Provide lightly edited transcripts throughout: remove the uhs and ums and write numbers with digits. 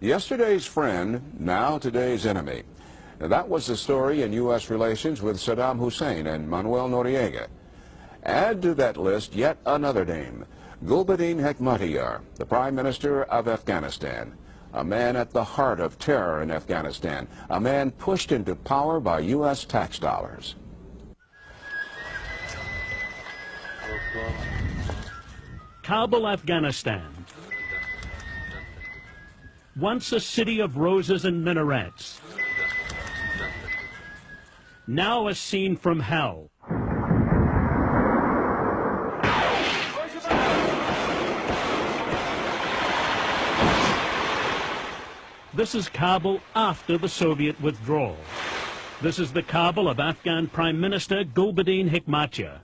Yesterday's friend, now today's enemy. Now, that was the story in U.S. relations with Saddam Hussein and Manuel Noriega. Add to that list yet another name, Gulbuddin Hekmatyar, the Prime Minister of Afghanistan. A man at the heart of terror in Afghanistan, a man pushed into power by U.S. tax dollars. Kabul, Afghanistan. Once a city of roses and minarets. Now a scene from hell. This is Kabul after the Soviet withdrawal. This is the Kabul of Afghan Prime Minister Gulbuddin Hekmatyar.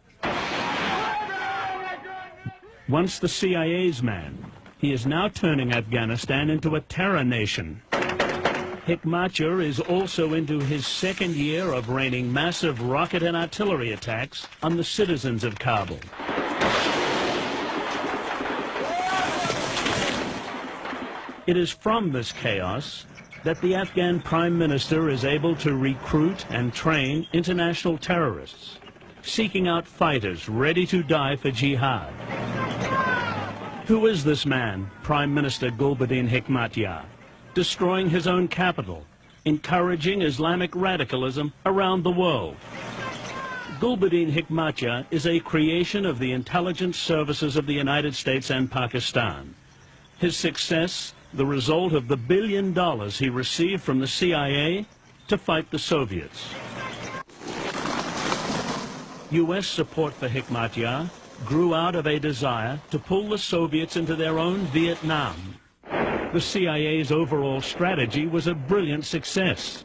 Once the CIA's man, he is now turning Afghanistan into a terror nation. Hekmatyar is also into his second year of raining massive rocket and artillery attacks on the citizens of Kabul. It is from this chaos that the Afghan Prime Minister is able to recruit and train international terrorists, seeking out fighters ready to die for jihad. Who is this man, Prime Minister Gulbuddin Hekmatyar, destroying his own capital, encouraging Islamic radicalism around the world? Gulbuddin Hekmatyar is a creation of the intelligence services of the United States and Pakistan. His success, the result of the $1 billion he received from the CIA to fight the Soviets. U.S. support for Hekmatyar grew out of a desire to pull the Soviets into their own Vietnam. The CIA's overall strategy was a brilliant success.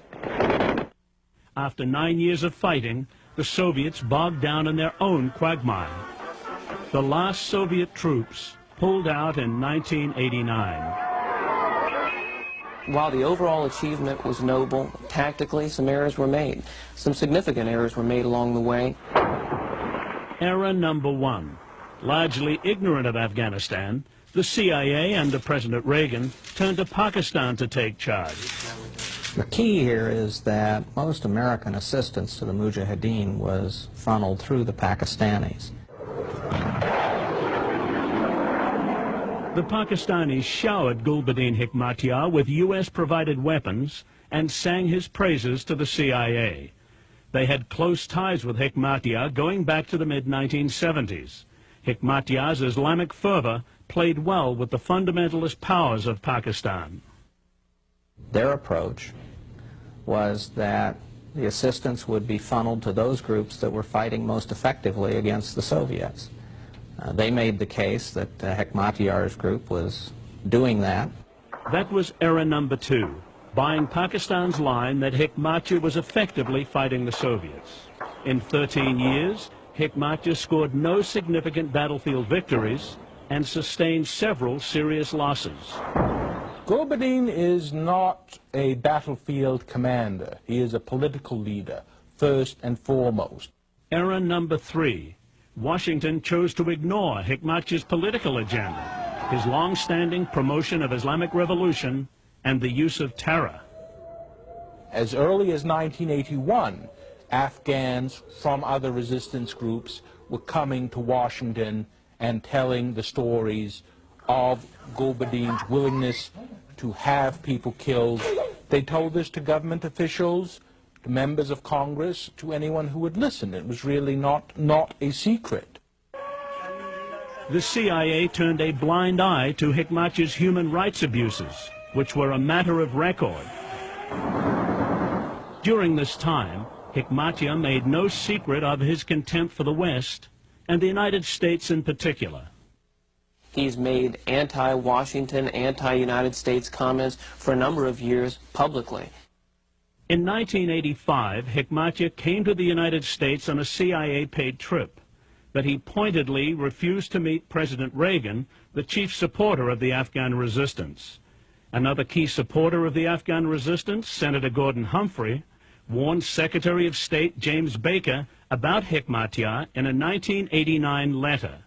After 9 years of fighting, the Soviets bogged down in their own quagmire. The last Soviet troops pulled out in 1989. While the overall achievement was noble, tactically some errors were made. Some significant errors were made along the way. Error number one. Largely ignorant of Afghanistan, the CIA under President Reagan turned to Pakistan to take charge. The key here is that most American assistance to the Mujahideen was funneled through the Pakistanis. The Pakistanis showered Gulbuddin Hekmatyar with U.S.-provided weapons and sang his praises to the CIA. They had close ties with Hekmatyar going back to the mid-1970s. Hekmatyar's Islamic fervor played well with the fundamentalist powers of Pakistan. Their approach was that the assistance would be funneled to those groups that were fighting most effectively against the Soviets. They made the case that Hekmatyar's group was doing that. That was error number two, buying Pakistan's line that Hekmatyar was effectively fighting the Soviets. In 13 years, Hekmatyar scored no significant battlefield victories and sustained several serious losses. Gulbuddin is not a battlefield commander. He is a political leader, first and foremost. Error number three. Washington chose to ignore Hekmatyar's political agenda, his long-standing promotion of Islamic revolution and the use of terror. As early as 1981, Afghans from other resistance groups were coming to Washington and telling the stories of Gulbuddin's willingness to have people killed. They told this to government officials, to members of Congress, to anyone who would listen. It was really not a secret. The CIA turned a blind eye to Hekmatyar's human rights abuses, which were a matter of record. During this time, Hekmatyar made no secret of his contempt for the West, and the United States in particular. He's made anti-Washington, anti-United States comments for a number of years publicly. In 1985, Hekmatyar came to the United States on a CIA-paid trip, but he pointedly refused to meet President Reagan, the chief supporter of the Afghan resistance. Another key supporter of the Afghan resistance, Senator Gordon Humphrey, warned Secretary of State James Baker about Hekmatyar in a 1989 letter.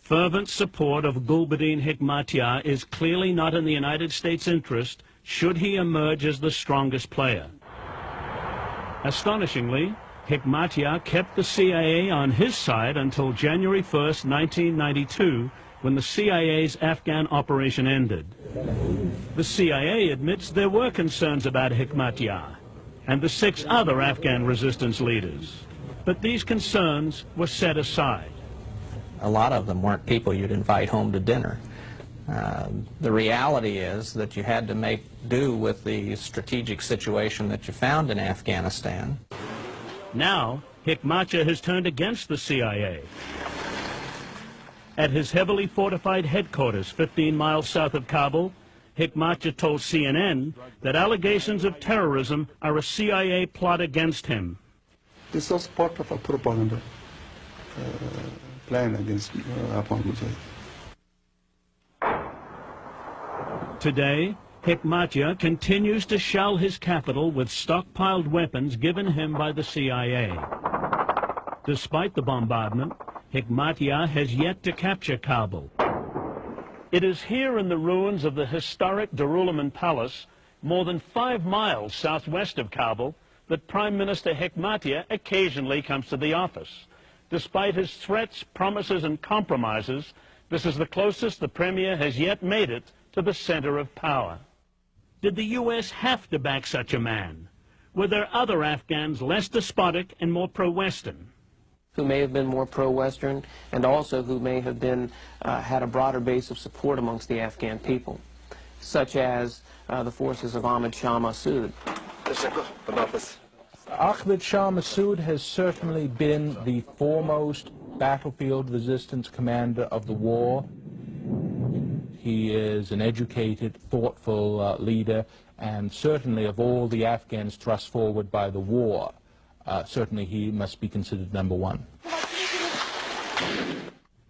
Fervent support of Gulbuddin Hekmatyar is clearly not in the United States' interest should he emerge as the strongest player. Astonishingly, Hekmatyar kept the CIA on his side until January 1st, 1992, when the CIA's Afghan operation ended. The CIA admits there were concerns about Hekmatyar and the 6 other Afghan resistance leaders, but these concerns were set aside. A lot of them weren't people you'd invite home to dinner. The reality is that you had to make do with the strategic situation that you found in Afghanistan. Now, Hekmatyar has turned against the CIA. At his heavily fortified headquarters 15 miles south of Kabul, Hekmatyar told CNN that allegations of terrorism are a CIA plot against him. This was part of a propaganda plan against Afghan Mujahideen. Today, Hekmatyar continues to shell his capital with stockpiled weapons given him by the CIA. Despite the bombardment, Hekmatyar has yet to capture Kabul. It is here in the ruins of the historic Darul-Aman Palace, more than 5 miles southwest of Kabul, that Prime Minister Hekmatyar occasionally comes to the office. Despite his threats, promises and compromises, this is the closest the Premier has yet made it to the center of power. Did the U.S. have to back such a man? Were there other Afghans less despotic and more pro-Western? Who may have been more pro-Western and also who may have been, had a broader base of support amongst the Afghan people, such as the forces of Ahmedshah Massoud. Ahmedshah Massoud has certainly been the foremost battlefield resistance commander of the war. He is an educated, thoughtful leader, and certainly of all the Afghans thrust forward by the war, certainly he must be considered #1.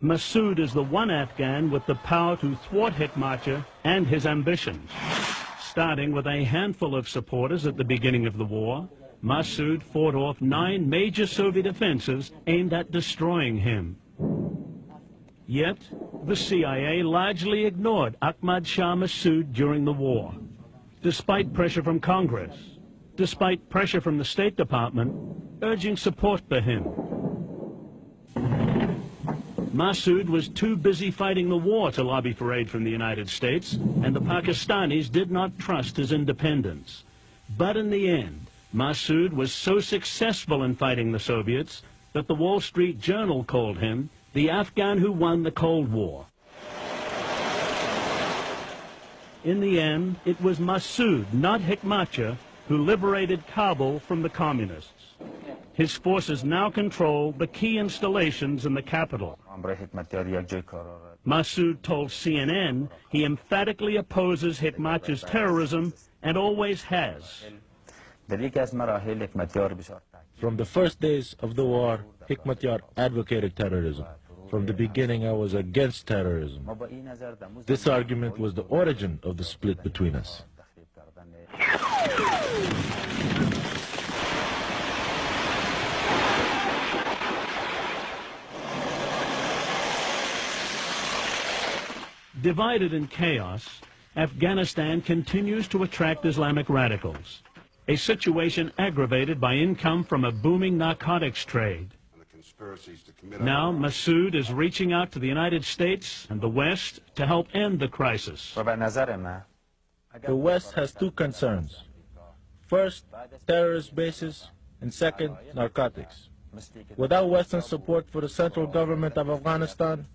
Massoud is the one Afghan with the power to thwart Hekmatyar and his ambitions. Starting with a handful of supporters at the beginning of the war, Massoud fought off 9 major Soviet offensives aimed at destroying him. Yet, the CIA largely ignored Ahmedshah Massoud during the war. Despite pressure from Congress, despite pressure from the State Department, urging support for him. Massoud was too busy fighting the war to lobby for aid from the United States, and the Pakistanis did not trust his independence. But in the end, Massoud was so successful in fighting the Soviets that the Wall Street Journal called him the Afghan who won the Cold War. In the end, it was Massoud, not Hekmatyar, who liberated Kabul from the communists. His forces now control the key installations in the capital. Massoud told CNN he emphatically opposes Hekmatyar's terrorism and always has. From the first days of the war, Hekmatyar advocated terrorism. From the beginning, I was against terrorism. This argument was the origin of the split between us. Divided in chaos, Afghanistan continues to attract Islamic radicals, a situation aggravated by income from a booming narcotics trade. Now, Massoud is reaching out to the United States and the West to help end the crisis. The West has 2 concerns. First, terrorist bases, and second, narcotics. Without Western support for the central government of Afghanistan,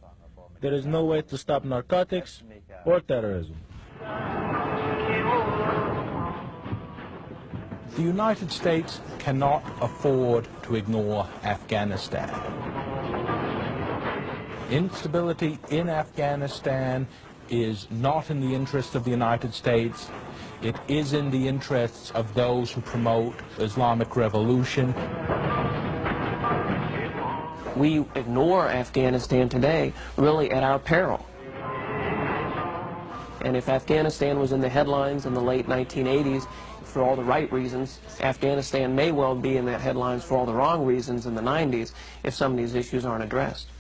there is no way to stop narcotics or terrorism. The United States cannot afford to ignore Afghanistan. Instability in Afghanistan is not in the interest of the United States. It is in the interests of those who promote Islamic revolution. We ignore Afghanistan today really at our peril. And if Afghanistan was in the headlines in the late 1980s for all the right reasons, Afghanistan may well be in the headlines for all the wrong reasons in the 90s if some of these issues aren't addressed.